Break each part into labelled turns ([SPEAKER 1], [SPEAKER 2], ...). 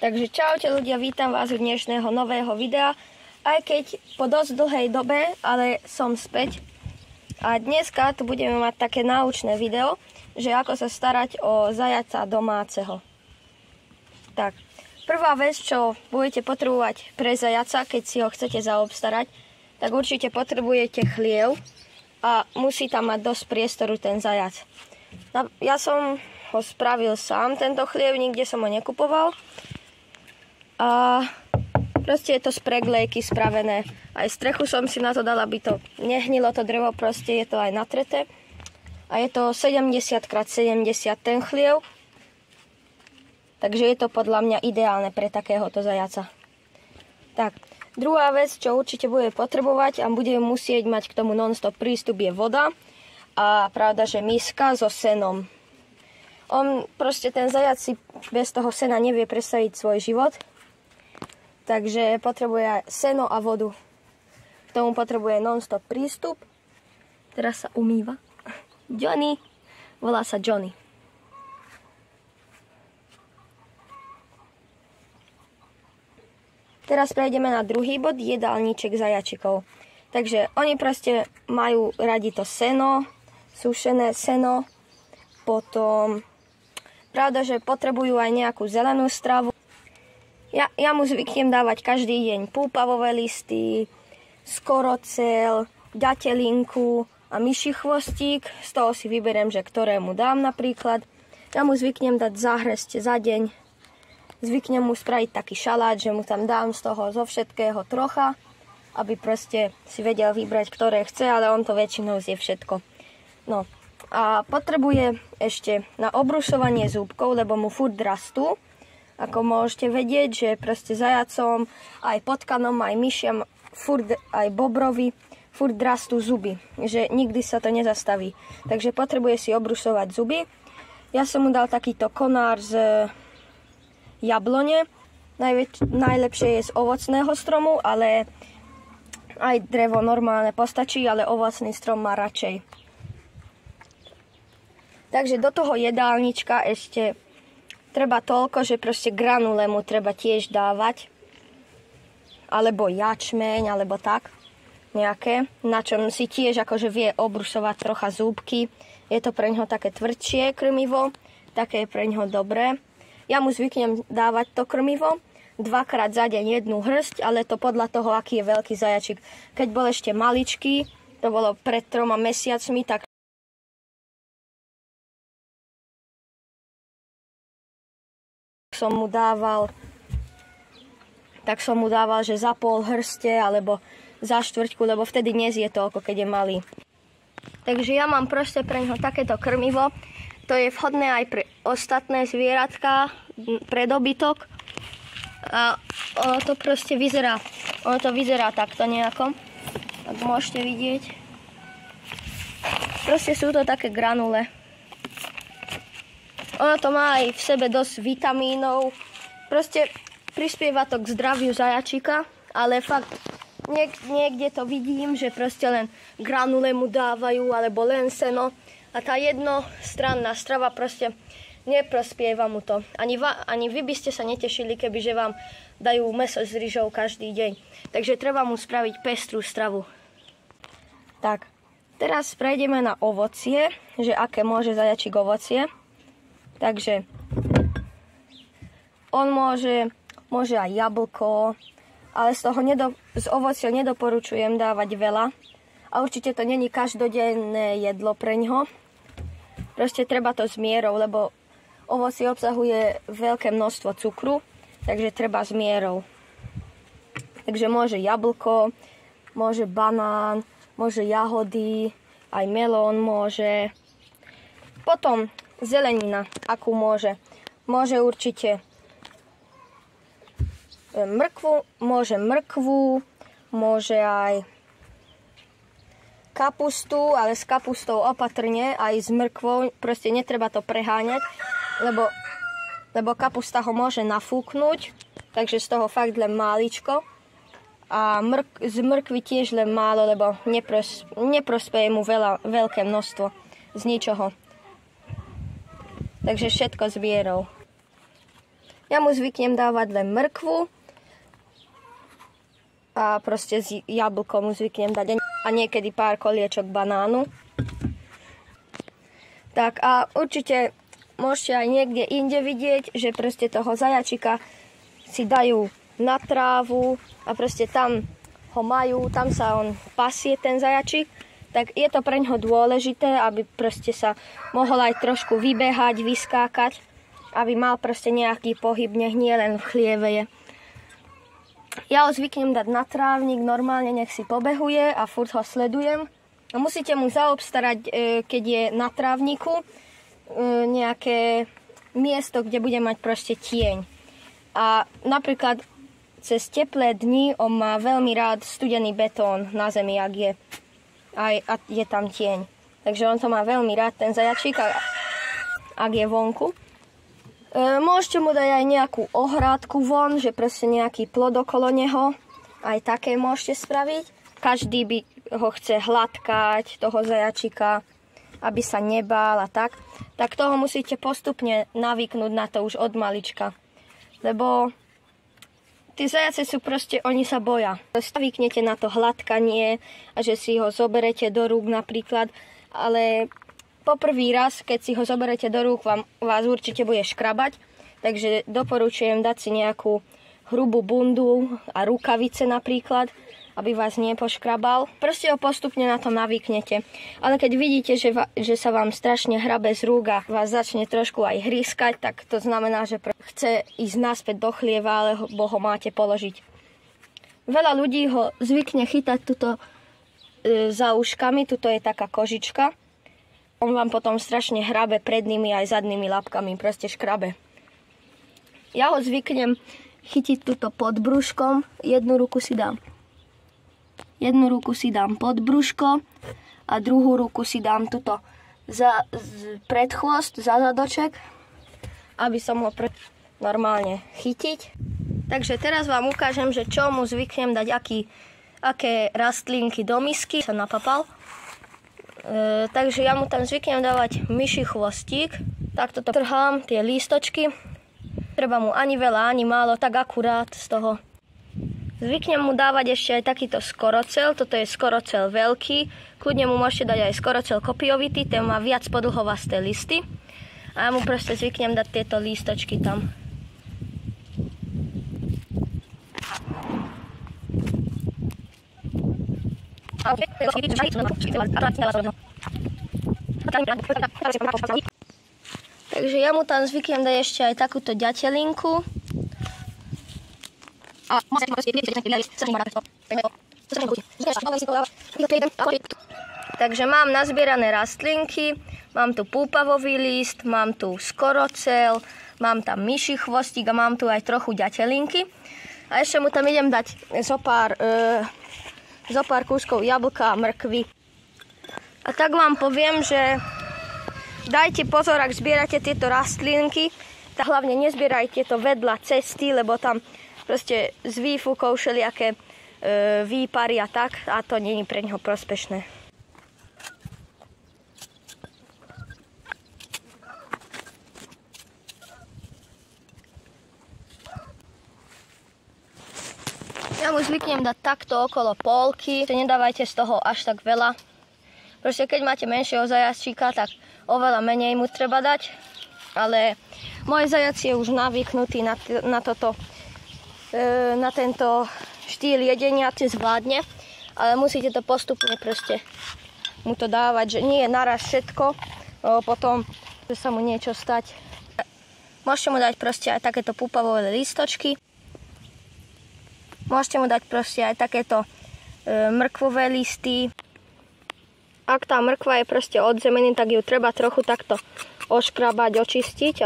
[SPEAKER 1] Takže čaute ľudia, vítam vás u dnešného nového videa. Aj keď po dosť dlhej dobe, ale som späť. A dneska tu budeme mať také naučné video, že ako sa starať o zajaca domáceho. Tak, prvá vec, čo budete potrebovať pre zajaca, keď si ho chcete zaobstarať, tak určite potrebujete chliev a musí tam mať dosť priestoru ten zajac. Ja som ho spravil sám, tento chliev, nikde som ho nekupoval. A proste je to z preglejky spravené. Aj strechu som si na to dala, aby to nehnilo to drevo, proste je to aj natreté. A je to 70x70 ten chliev. Takže je to podľa mňa ideálne pre takéhoto zajaca. Tak, druhá vec, čo určite bude potrebovať a budeme musieť mať k tomu non-stop prístup, je voda. A pravda, že miska so senom. Proste ten zajac si bez toho sena nevie predstaviť svoj život. Takže potrebuje seno a vodu. K tomu potrebuje non-stop prístup. Teraz sa umýva. Johnny. Volá sa Johnny. Teraz prejdeme na druhý bod, jedálniček zajačikov. Takže oni proste majú radi to seno, sušené seno. Potom, pravda, že potrebujú aj nejakú zelenú stravu. Ja mu zvyknem dávať každý deň púpavové listy, skorocel, ďatelinku a myší chvostík. Z toho si vyberiem, že ktoré mu dám napríklad. Ja mu zvyknem dať záhresť za deň. Zvyknem mu spraviť taký šalát, že mu tam dám z toho zo všetkého trocha, aby proste si vedel vybrať, ktoré chce, ale on to väčšinou zje všetko. No a potrebuje ešte na obrusovanie zúbkov, lebo mu furt rastú. Ako môžete vedieť, že proste zajacom, aj potkanom, aj myšiam, furt aj bobrovi, furt rastú zuby. Že nikdy sa to nezastaví. Takže potrebuje si obrusovať zuby. Ja som mu dal takýto konár z jablone. Najlepšie je z ovocného stromu, ale aj drevo normálne postačí, ale ovocný strom má radšej. Takže do toho jedálnička ešte treba toľko, že proste granule mu treba tiež dávať. Alebo jačmeň, alebo tak. Nejaké. Na čom si tiež akože vie obrusovať trocha zúbky. Je to pre ňoho také tvrdšie krmivo. Také je pre ňoho dobré. Ja mu zvyknem dávať to krmivo. 2-krát za deň jednu hrst, ale to podľa toho, aký je veľký zajačik. Keď bol ešte maličký, to bolo pred 3 mesiacmi, tak som mu dával, že za pol hrste alebo za štvrťku, lebo vtedy nezie toľko, keď je malý. Takže ja mám proste pre ňoho takéto krmivo. To je vhodné aj pre ostatné zvieratka, pre dobytok. A ono to proste vyzerá, takto nejako, ak môžete vidieť. Proste sú to také granule. Ono to má aj v sebe dosť vitamínov. Proste prispieva to k zdraviu zajačika, ale fakt niekde to vidím, že proste len granule mu dávajú, alebo len seno. A tá jednostranná strava proste neprospieva mu to. Ani vy by ste sa netešili, kebyže vám dajú mäso s ryžou každý deň. Takže treba mu spraviť pestrú stravu. Tak, teraz prejdeme na ovocie, že aké môže zajačik ovocie. Takže on môže aj jablko, ale z ovocia nedoporučujem dávať veľa. A určite to není každodenné jedlo pre ňoho. Proste treba to s mierou, lebo ovocie obsahuje veľké množstvo cukru, takže treba s mierou. Takže môže jablko, môže banán, môže jahody, aj melón môže. Potom zelenina, akú môže. Môže určite mrkvu, môže aj kapustu, ale s kapustou opatrne, aj s mrkvou, proste netreba to preháňať, lebo kapusta ho môže nafúknuť, takže z toho fakt len máličko. A z mrkvy tiež len málo, lebo neprospeje mu veľké množstvo z ničoho. Takže všetko s mierou. Ja mu zvyknem dávať len mrkvu a proste s jablkom mu zvyknem dať a niekedy pár koliečok banánu. Tak a určite môžete aj niekde inde vidieť, že proste toho zajačika si dajú na trávu a proste tam ho majú, tam sa on pasie ten zajačik, tak je to pre ňoho dôležité, aby proste sa mohol aj trošku vybehať, vyskákať, aby mal proste nejaký pohyb, nech nie len v chlieve je. Ja ho zvyknem dať na trávnik, normálne nech si pobehuje a furt ho sledujem. A musíte mu zaobstarať, keď je na trávniku, nejaké miesto, kde bude mať proste tieň. A napríklad cez teplé dni on má veľmi rád studený betón na zemi, ak je. A je tam tieň. Takže on to má veľmi rád, ten zajačík, ak je vonku. Môžete mu dať aj nejakú ohrádku von, že proste nejaký plod okolo neho. Aj také môžete spraviť. Každý by ho chce hladkať, toho zajačika, aby sa nebál a tak. Tak toho musíte postupne navyknúť na to už od malička. Lebo tí zajace sú proste, oni sa boja. Zvyknete na to hladkanie a že si ho zoberete do rúk napríklad, ale poprvý raz, keď si ho zoberete do rúk, vás určite bude škrabať, takže doporučujem dať si nejakú hrubú bundu a rukavice napríklad, aby vás nepoškrabal. Proste ho postupne na to navyknete. Ale keď vidíte, že sa vám strašne hrabe z rúk a vás začne trošku aj hrískať, tak to znamená, že chce ísť naspäť do chlieva, alebo ho máte položiť. Veľa ľudí ho zvykne chytať tuto za uškami, tuto je taká kožička. On vám potom strašne hrabe prednými aj zadnými labkami, proste škrabe. Ja ho zvyknem chytiť tuto pod brúškom, jednu ruku si dám pod brúško a druhú ruku si dám tuto pred chvost, za zadoček, aby som ho normálne chytiť. Takže teraz vám ukážem, že čo mu zvyknem dať, aké rastlinky do misky, sa napapal. Takže ja mu tam zvyknem dávať myší chvostík. Takto to trhám, tie lístočky. Treba mu ani veľa, ani málo, tak akurát z toho. Zvyknem mu dávať ešte aj takýto skorocel. Toto je skorocel veľký. Kľudne mu môžete dať aj skorocel kopiovitý, ten má viac podlhovasté listy. A ja mu proste zvyknem dať tieto lístočky tam. Takže ja mu tam zvyknem dať ešte aj takúto ďatelinku. Takže mám nazbierané rastlinky, mám tu púpavový list, mám tu skorocel, mám tam myší chvostík a mám tu aj trochu ďatelinky. A ešte mu tam idem dať zo pár kúskov jablka a mrkvy. A tak vám poviem, že dajte pozor, ak zbierate tieto rastlinky, tak hlavne nezbierajte to vedľa cesty, lebo tam proste z výfukov všelijaké výpary a tak, a to nie je pre neho prospešné. Ja mu zvyknem dať takto okolo polky, nedávajte z toho až tak veľa. Proste keď máte menšieho zajačíka, tak oveľa menej mu treba dať, ale môj zajac je už navyknutý na tento štýl jedenia, si zvládne, ale musíte to postupne proste mu to dávať, že nie je naraz všetko, potom že sa mu niečo stať. Môžete mu dať proste aj takéto púpavové lístočky. Môžete mu dať proste aj takéto mrkvové listy. Ak tá mrkva je proste od zemeny, tak ju treba trochu takto oškrabať, očistiť.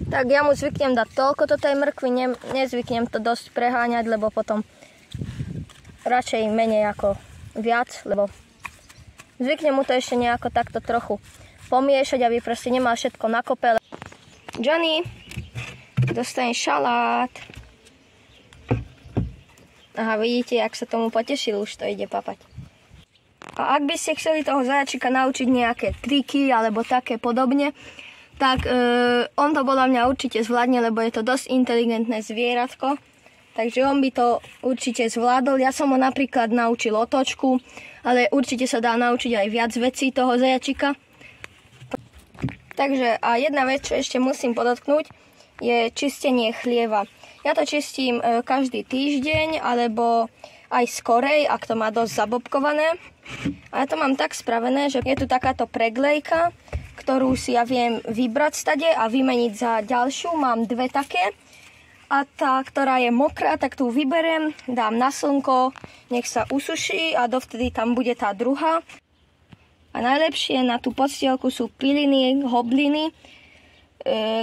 [SPEAKER 1] Tak ja mu zvyknem dať toľko do tej mrkvy, nezvyknem to dosť preháňať, lebo potom radšej menej ako viac, lebo zvyknem mu to ešte nejako takto trochu pomiešať, aby proste nemal všetko na kopele. Johnny, dostane šalát. Aha, vidíte, jak sa tomu potešil, už to ide papať. A ak by ste chceli toho zajačika naučiť nejaké triky alebo také podobne, tak on to podľa mňa určite zvládne, lebo je to dosť inteligentné zvieratko. Takže on by to určite zvládol. Ja som ho napríklad naučil otočku, ale určite sa dá naučiť aj viac vecí toho zajačika. Takže a jedna vec, čo ešte musím podotknúť, je čistenie chlieva. Ja to čistím každý týždeň, alebo aj skorej, ak to má dosť zabobkované. A ja to mám tak spravené, že je tu takáto preglejka, ktorú si ja viem vybrať stade a vymeniť za ďalšiu. Mám dve také. A tá, ktorá je mokrá, tak tu vyberiem, dám na slnko, nech sa usuší a dovtedy tam bude tá druhá. A najlepšie na tú podstielku sú piliny, hobliny,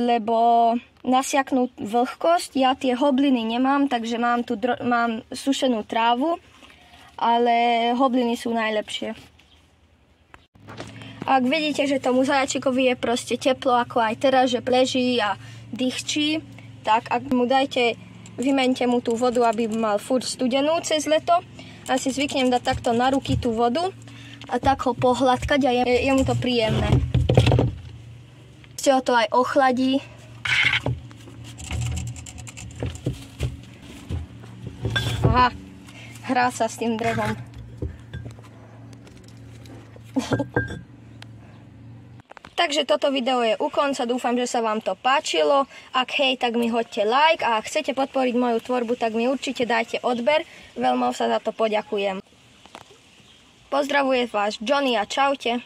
[SPEAKER 1] lebo nasiaknú vlhkosť. Ja tie hobliny nemám, takže mám sušenú trávu, ale hobliny sú najlepšie. Ak vidíte, že tomu zajačikovi je proste teplo, ako aj teraz, že leží a dýchčí, tak ak mu vymente mu tú vodu, aby mal furt studenú cez leto. A si zvyknem dať takto na ruky tú vodu a tak ho pohľadkať a je mu to príjemné. Ešte ho to aj ochladí. Aha, hrá sa s tým drevom. Takže toto video je u konca, dúfam, že sa vám to páčilo. Ak hej, tak mi hoďte like a ak chcete podporiť moju tvorbu, tak mi určite dajte odber. Veľmi sa za to poďakujem. Pozdravuje vás Johnny a čaute.